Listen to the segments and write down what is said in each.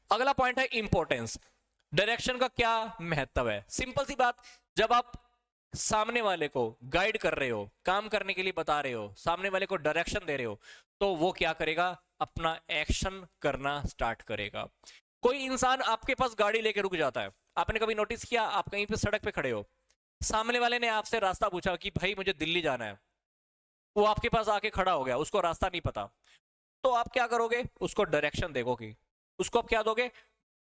अगला पॉइंट है importance. Direction का क्या महत्व है? सिंपल सी बात, जब आप सामने वाले को गाइड कर रहे हो, काम करने के लिए बता रहे हो, सामने वाले को डायरेक्शन दे रहे हो, तो वो क्या करेगा? अपना एक्शन करना स्टार्ट करेगा। कोई इंसान आपके पास गाड़ी लेके रुक जाता है, आपने कभी नोटिस किया? आप कहीं पे सड़क पे खड़े हो, सामने वाले ने आपसे रास्ता पूछा कि भाई मुझे दिल्ली जाना है, वो आपके पास आके खड़ा हो गया, उसको रास्ता नहीं पता, तो आप क्या करोगे? उसको डायरेक्शन देखोगे, उसको आप क्या दोगे?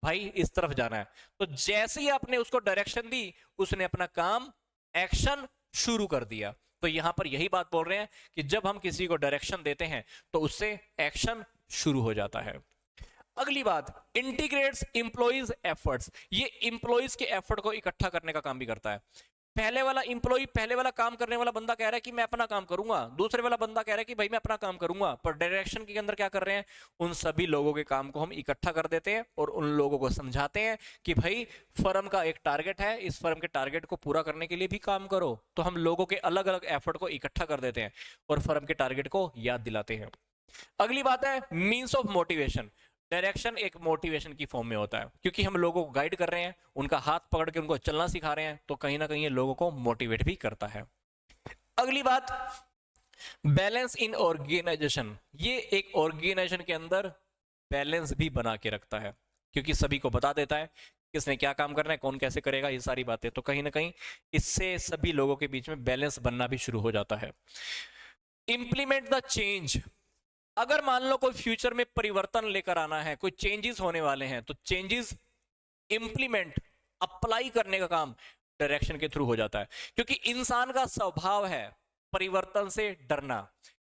भाई इस तरफ जाना है। तो जैसे ही आपने उसको डायरेक्शन दी, उसने अपना काम, एक्शन शुरू कर दिया। तो यहां पर यही बात बोल रहे हैं कि जब हम किसी को डायरेक्शन देते हैं तो उससे एक्शन शुरू हो जाता है। अगली बात, इंटीग्रेट्स इंप्लॉइज एफर्ट्स। ये इंप्लॉइज के एफर्ट को इकट्ठा करने का काम भी करता है। पहले वाला इंप्लॉय, पहले वाला काम करने वाला बंदा कह रहा है कि मैं अपना काम करूंगा, दूसरे वाला बंदा कह रहा है कि भाई मैं अपना काम करूंगा, पर डायरेक्शन के अंदर क्या कर रहे हैं? उन सभी लोगों के काम को हम इकट्ठा कर देते हैं और उन लोगों को समझाते हैं कि भाई फर्म का एक टारगेट है, इस फर्म के टारगेट को पूरा करने के लिए भी काम करो। तो हम लोगों के अलग अलग एफर्ट को इकट्ठा कर देते हैं और फर्म के टारगेट को याद दिलाते हैं। अगली बात है मीन्स ऑफ मोटिवेशन। डायरेक्शन एक मोटिवेशन की फॉर्म में होता है, क्योंकि हम लोगों को गाइड कर रहे हैं, उनका हाथ पकड़ के उनको चलना सिखा रहे हैं, तो कहीं ना कहीं ये लोगों को मोटिवेट भी करता है। अगली बात, बैलेंस इन ऑर्गेनाइजेशन। ये एक ऑर्गेनाइजेशन के अंदर बैलेंस भी बना के रखता है, क्योंकि सभी को बता देता है किसने क्या काम करना है, कौन कैसे करेगा, ये सारी बातें। तो कहीं ना कहीं इससे सभी लोगों के बीच में बैलेंस बनना भी शुरू हो जाता है। Implement the change. अगर मान लो कोई फ्यूचर में परिवर्तन लेकर आना है, कोई चेंजेस होने वाले हैं, तो चेंजेस इंप्लीमेंट, अप्लाई करने का काम डायरेक्शन के थ्रू हो जाता है। क्योंकि इंसान का स्वभाव है परिवर्तन से डरना।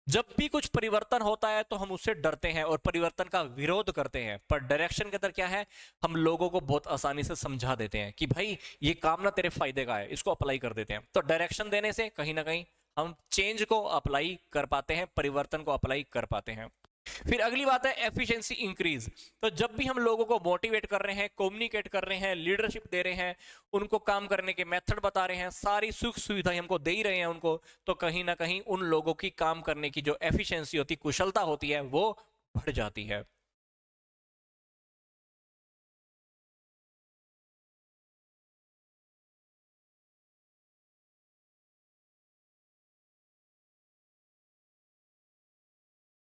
जब भी कुछ परिवर्तन होता है तो हम उससे डरते हैं और परिवर्तन का विरोध करते हैं, पर डायरेक्शन के अंदर क्या है? हम लोगों को बहुत आसानी से समझा देते हैं कि भाई ये काम ना तेरे फायदे का है, इसको अप्लाई कर देते हैं। तो डायरेक्शन देने से कहीं ना कहीं हम चेंज को अप्लाई कर पाते हैं, परिवर्तन को अप्लाई कर पाते हैं। फिर अगली बात है एफिशिएंसी इंक्रीज। तो जब भी हम लोगों को मोटिवेट कर रहे हैं, कम्युनिकेट कर रहे हैं, लीडरशिप दे रहे हैं, उनको काम करने के मेथड बता रहे हैं, सारी सुख सुविधाएं हमको दे ही रहे हैं उनको, तो कहीं ना कहीं उन लोगों की काम करने की जो एफिशिएंसी होती, कुशलता होती है, वो बढ़ जाती है।